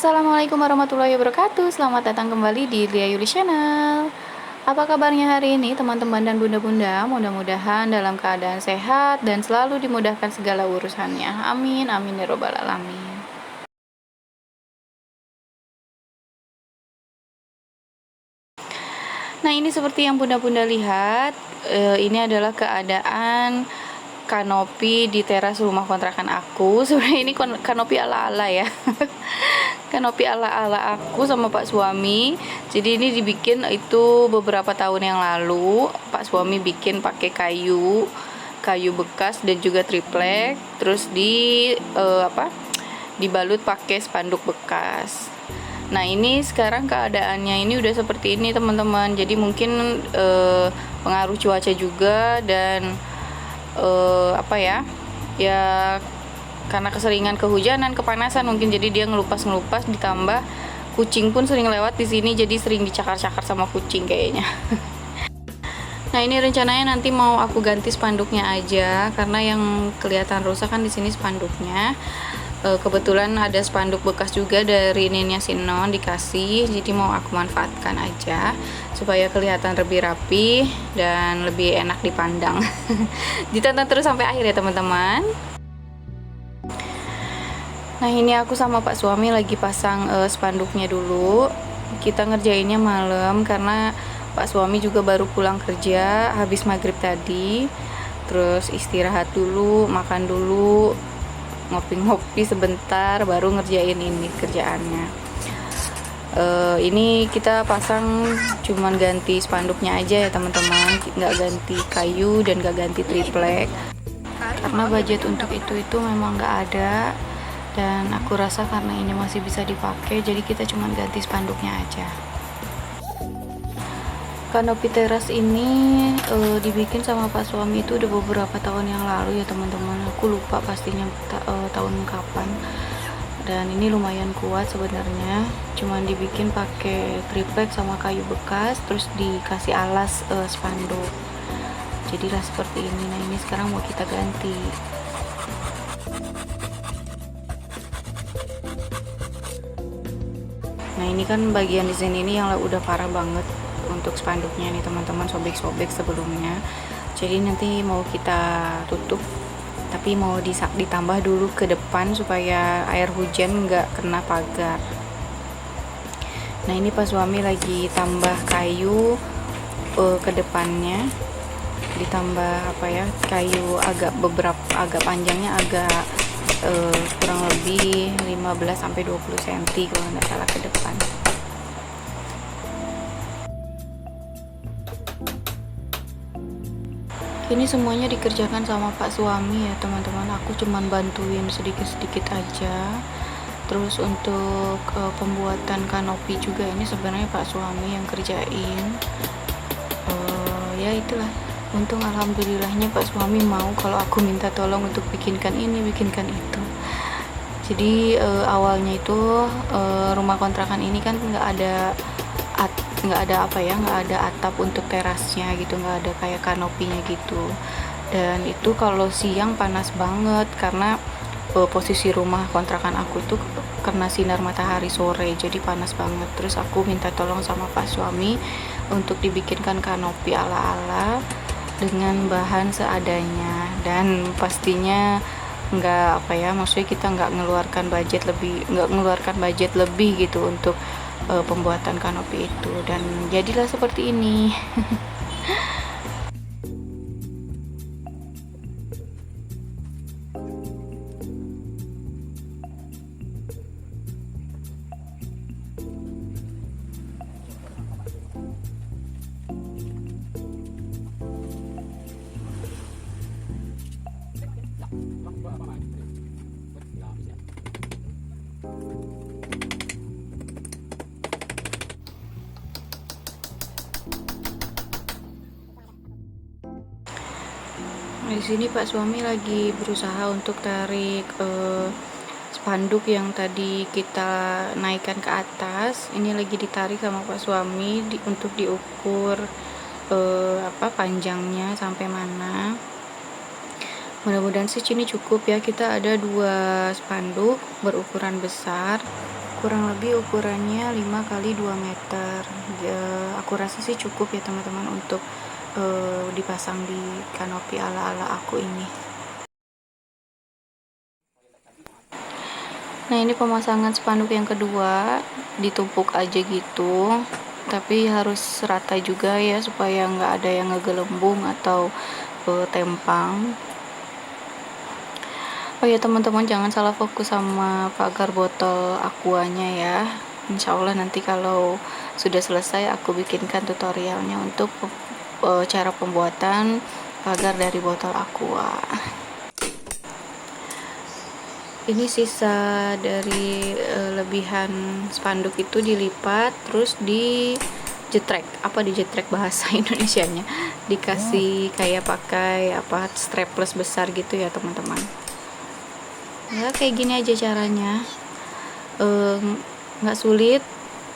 Assalamualaikum warahmatullahi wabarakatuh. Selamat datang kembali di Lia Yuli Channel. Apa kabarnya hari ini teman-teman dan bunda-bunda? Mudah-mudahan dalam keadaan sehat dan selalu dimudahkan segala urusannya. Amin, amin ya robbal alamin. Nah, ini seperti yang bunda-bunda lihat, ini adalah keadaan kanopi di teras rumah kontrakan aku. Sebenarnya ini kanopi ala-ala ya. Kanopi ala-ala aku sama Pak suami. Jadi ini dibikin itu beberapa tahun yang lalu. Pak suami bikin pakai kayu bekas dan juga triplek, terus dibalut pakai spanduk bekas. Nah, ini sekarang keadaannya ini udah seperti ini teman-teman. Jadi mungkin pengaruh cuaca juga dan ya karena keseringan kehujanan, kepanasan mungkin, jadi dia ngelupas ditambah kucing pun sering lewat di sini, jadi sering dicakar-cakar sama kucing kayaknya. Nah, ini rencananya nanti mau aku ganti spanduknya aja karena yang kelihatan rusak kan di sini spanduknya. Kebetulan ada spanduk bekas juga dari Nenya Sinon dikasih, jadi mau aku manfaatkan aja supaya kelihatan lebih rapi dan lebih enak dipandang. Ditonton terus sampai akhir ya teman-teman. Nah, ini aku sama Pak suami lagi pasang spanduknya dulu. Kita ngerjainnya malam karena Pak suami juga baru pulang kerja habis maghrib tadi. Terus istirahat dulu, makan dulu, ngopi-ngopi sebentar, baru ngerjain ini kerjaannya. Ini kita pasang cuman ganti spanduknya aja ya teman-teman, nggak ganti kayu dan nggak ganti triplek karena budget untuk itu memang nggak ada, dan aku rasa karena ini masih bisa dipakai jadi kita cuman ganti spanduknya aja. Kanopi teras ini dibikin sama Pak suami itu udah beberapa tahun yang lalu ya teman-teman. Aku lupa pastinya tahun kapan. Dan ini lumayan kuat sebenarnya. Cuman dibikin pakai triplek sama kayu bekas, terus dikasih alas spanduk. Jadilah seperti ini. Nah, ini sekarang mau kita ganti. Nah, ini kan bagian di sini ini yang udah parah banget untuk spanduknya nih teman-teman, sobek-sobek sebelumnya. Jadi nanti mau kita tutup, tapi mau ditambah dulu ke depan supaya air hujan nggak kena pagar. Nah, ini Pak suami lagi tambah kayu ke depannya, ditambah kayu agak panjangnya agak kurang lebih 15-20 cm kalau nggak salah ke depan. Ini semuanya dikerjakan sama Pak suami ya teman-teman, aku cuman bantuin sedikit-sedikit aja. Terus untuk pembuatan kanopi juga ini sebenarnya Pak suami yang kerjain. Ya itulah, untung alhamdulillahnya Pak suami mau kalau aku minta tolong untuk bikinkan ini, bikinkan itu. Jadi awalnya itu rumah kontrakan ini kan nggak ada atap untuk terasnya gitu, nggak ada kayak kanopinya gitu. Dan itu kalau siang panas banget karena posisi rumah kontrakan aku itu kena sinar matahari sore, jadi panas banget. Terus aku minta tolong sama Pak suami untuk dibikinkan kanopi ala-ala dengan bahan seadanya, dan pastinya maksudnya kita nggak ngeluarkan budget lebih gitu untuk pembuatan kanopi itu, dan jadilah seperti ini. Nah, di sini Pak suami lagi berusaha untuk tarik spanduk yang tadi kita naikkan ke atas. Ini lagi ditarik sama Pak suami untuk diukur panjangnya sampai mana. Mudah-mudahan sih ini cukup ya. Kita ada 2 spanduk berukuran besar, kurang lebih ukurannya 5 kali 2 meter. Aku rasa sih cukup ya teman-teman untuk dipasang di kanopi ala-ala aku ini. Nah, ini pemasangan spanduk yang kedua, ditumpuk aja gitu, tapi harus rata juga ya supaya nggak ada yang ngegelembung atau tempang. Oh ya teman-teman, jangan salah fokus sama pagar botol aquanya ya. Insya Allah nanti kalau sudah selesai aku bikinkan tutorialnya untuk cara pembuatan pagar dari botol aqua. Ini sisa dari lebihan spanduk itu dilipat terus dijetrek, dijetrek bahasa Indonesianya, dikasih kayak pakai strapless besar gitu ya teman-teman. Ya kayak gini aja caranya, nggak sulit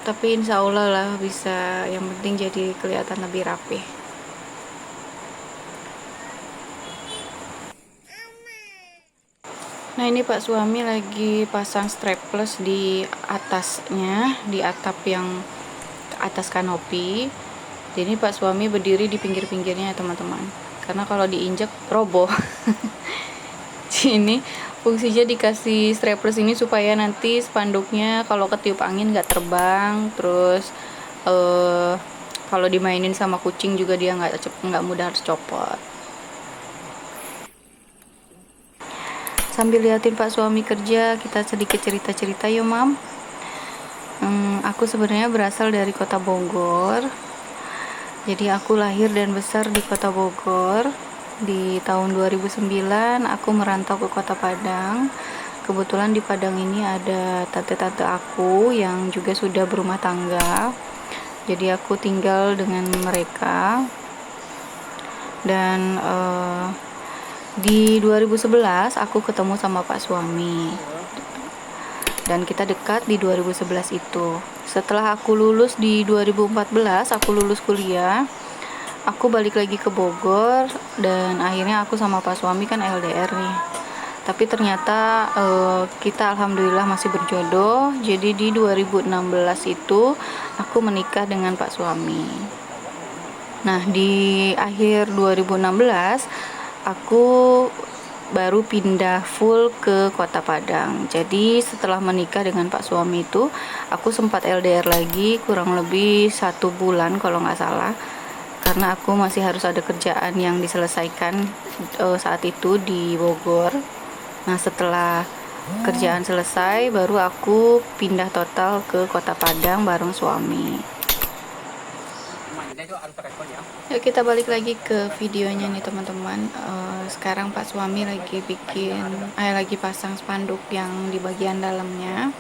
tapi insya Allah lah bisa, yang penting jadi kelihatan lebih rapi. Nah, ini Pak suami lagi pasang strapless di atasnya, di atap yang atas kanopi. Jadi Pak suami berdiri di pinggir-pinggirnya ya teman-teman, karena kalau diinjak roboh. Ini fungsinya dikasih strapless ini supaya nanti spanduknya kalau ketiup angin nggak terbang, terus kalau dimainin sama kucing juga dia nggak mudah harus copot. Sambil liatin Pak suami kerja, kita sedikit cerita-cerita yuk Mam. Aku sebenarnya berasal dari kota Bogor. Jadi aku lahir dan besar di kota Bogor. Di tahun 2009 aku merantau ke kota Padang. Kebetulan di Padang ini ada tante-tante aku yang juga sudah berumah tangga. Jadi aku tinggal dengan mereka. Dan di 2011 aku ketemu sama Pak suami dan kita dekat di 2011 itu. Setelah aku lulus di 2014, aku lulus kuliah, aku balik lagi ke Bogor dan akhirnya aku sama Pak suami kan LDR nih. Tapi ternyata kita alhamdulillah masih berjodoh. Jadi di 2016 itu aku menikah dengan Pak suami. Nah, di akhir 2016 aku baru pindah full ke kota Padang. Jadi setelah menikah dengan Pak suami itu aku sempat LDR lagi kurang lebih 1 bulan kalau nggak salah, karena aku masih harus ada kerjaan yang diselesaikan saat itu di Bogor. Nah, setelah kerjaan selesai baru aku pindah total ke kota Padang bareng suami. Yuk kita balik lagi ke videonya nih teman-teman. Sekarang Pak suami lagi lagi pasang spanduk yang di bagian dalamnya.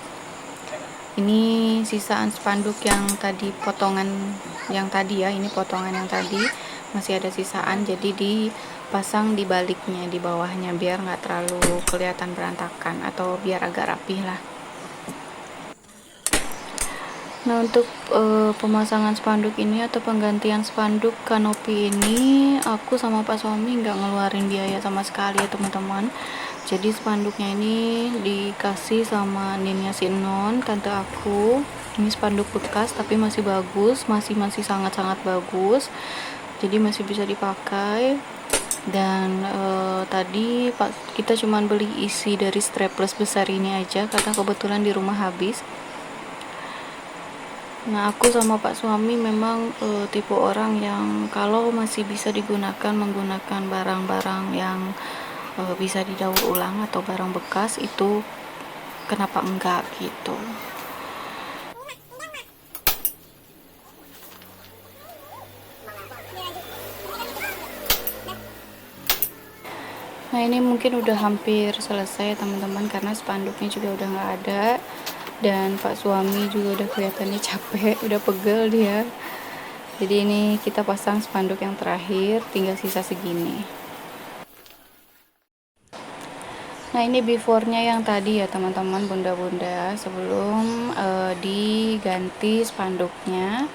Ini sisaan spanduk yang tadi potongan yang tadi ya, ini potongan yang tadi masih ada sisaan, jadi dipasang di baliknya, di bawahnya biar nggak terlalu kelihatan berantakan atau biar agak rapih lah. Nah, untuk pemasangan spanduk ini atau penggantian spanduk kanopi ini aku sama Pak suami nggak ngeluarin biaya sama sekali ya teman-teman. Jadi spanduknya ini dikasih sama Ninya Sinon, tante aku. Ini spanduk bekas tapi masih bagus, masih sangat-sangat bagus. Jadi masih bisa dipakai. Dan tadi kita cuman beli isi dari strapless besar ini aja karena kebetulan di rumah habis. Nah, aku sama Pak suami memang tipe orang yang kalau masih bisa digunakan, menggunakan barang-barang yang bisa didaur ulang atau barang bekas itu kenapa enggak gitu. Nah, ini mungkin udah hampir selesai teman-teman karena spanduknya juga udah nggak ada. Dan Pak suami juga udah kelihatannya capek, udah pegel dia. Jadi ini kita pasang spanduk yang terakhir, tinggal sisa segini. Nah, ini before-nya yang tadi ya teman-teman, bunda-bunda, sebelum diganti spanduknya.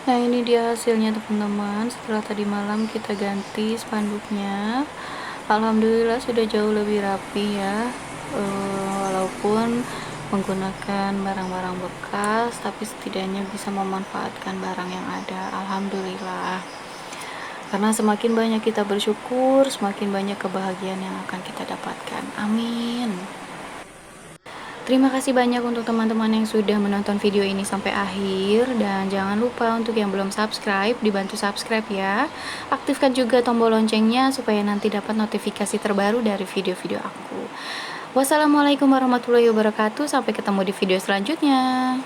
Nah, ini dia hasilnya teman-teman. Setelah tadi malam kita ganti spanduknya, alhamdulillah sudah jauh lebih rapi ya. Walaupun menggunakan barang-barang bekas, tapi setidaknya bisa memanfaatkan barang yang ada. Alhamdulillah. Karena semakin banyak kita bersyukur, semakin banyak kebahagiaan yang akan kita dapatkan. Amin. Terima kasih banyak untuk teman-teman yang sudah menonton video ini sampai akhir. Dan jangan lupa untuk yang belum subscribe, dibantu subscribe ya. Aktifkan juga tombol loncengnya supaya nanti dapat notifikasi terbaru dari video-video aku. Wassalamualaikum warahmatullahi wabarakatuh. Sampai ketemu di video selanjutnya.